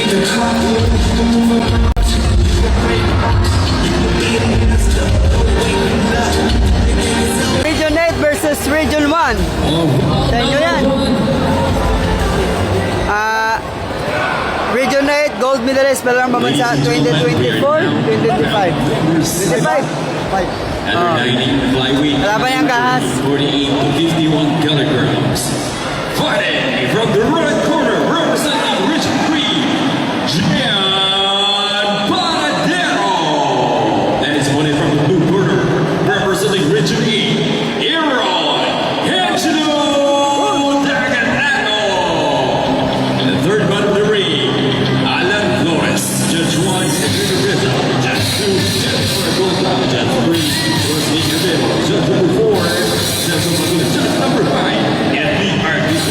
Region 8 versus Region 1. Sa inyo yan. Region 8, gold medalist, Balarang Pambansa 2024, 2025. 25. At 90 flyweight, Laban yan, kahas. 48 to 51 kilograms. Fighting from the red corner, representing Region 3, Gian Panadero. And his opponent from the blue corner, representing Region 8, Aaron Angelo Daganano. And the third man of the ring, Alan Flores, Judge 1, Edwin Rizzo, Judge 2, Jennifer Goldberg, Judge 3, Rosie Cabello, Judge number 4, Judge number 5, and the RDC.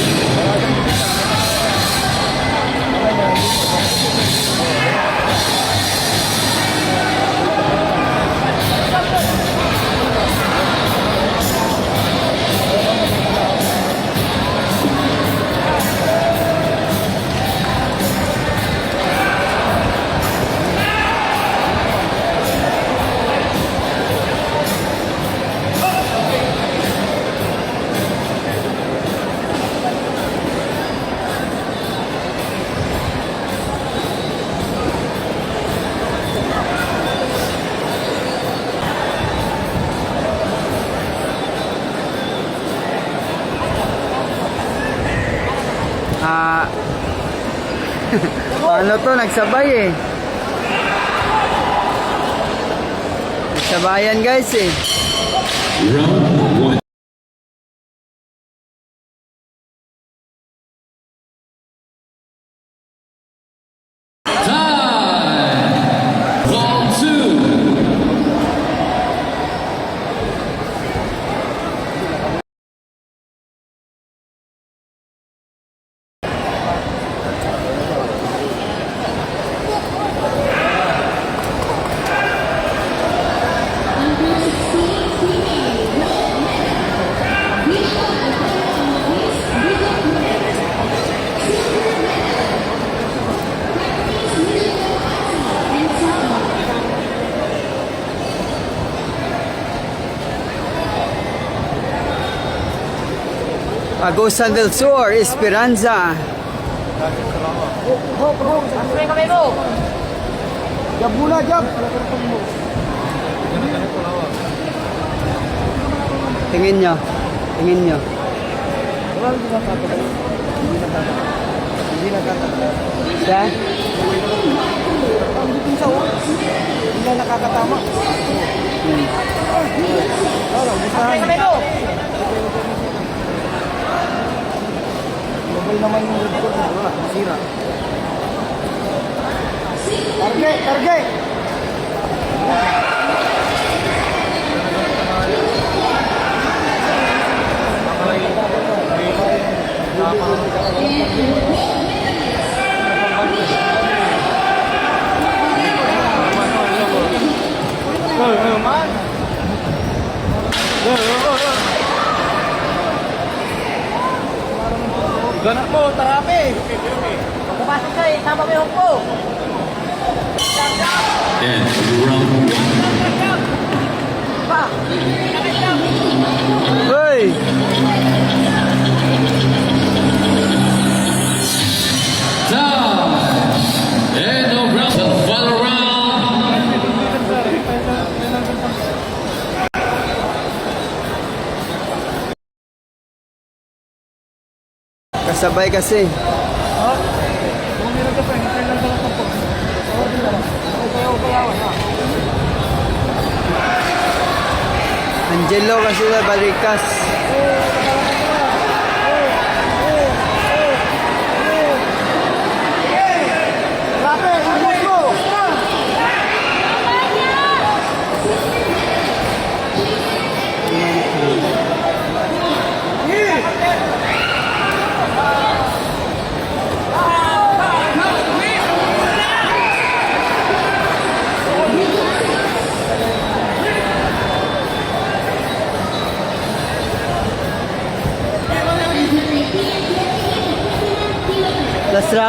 Ano to, nagsabay eh. Nagsabayan guys eh. Round 1. Time! Round 2. Agusan del Sur, Esperanza. Jab mula, jab. Tingin nyo. Tingin nyo. Hindi nakakatama. Sa? Ang bitin sa uwan. Hindi na nakakatama. Mabay naman yung red card na. Wala, masira. Target, target! Ganak mo, tarapi! Kapasok ka eh, tama mo yung po! And round 1. Hoy! Time! And the round, the final round. Kasabay kasi. Angelo kasi na balikas.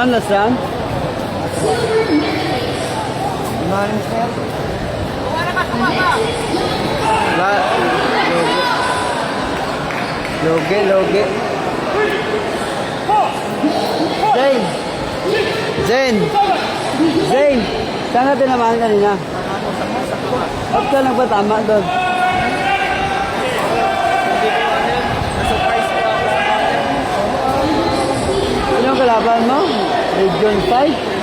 Last round. Unanimous na yan. Kumara ka, kumara. Wala. Loge, loge. Zane! Zane! Zane! Saan natin naman kanina? Ba't ka nagpatama doon? Ano ang kalaban mo? Region 5?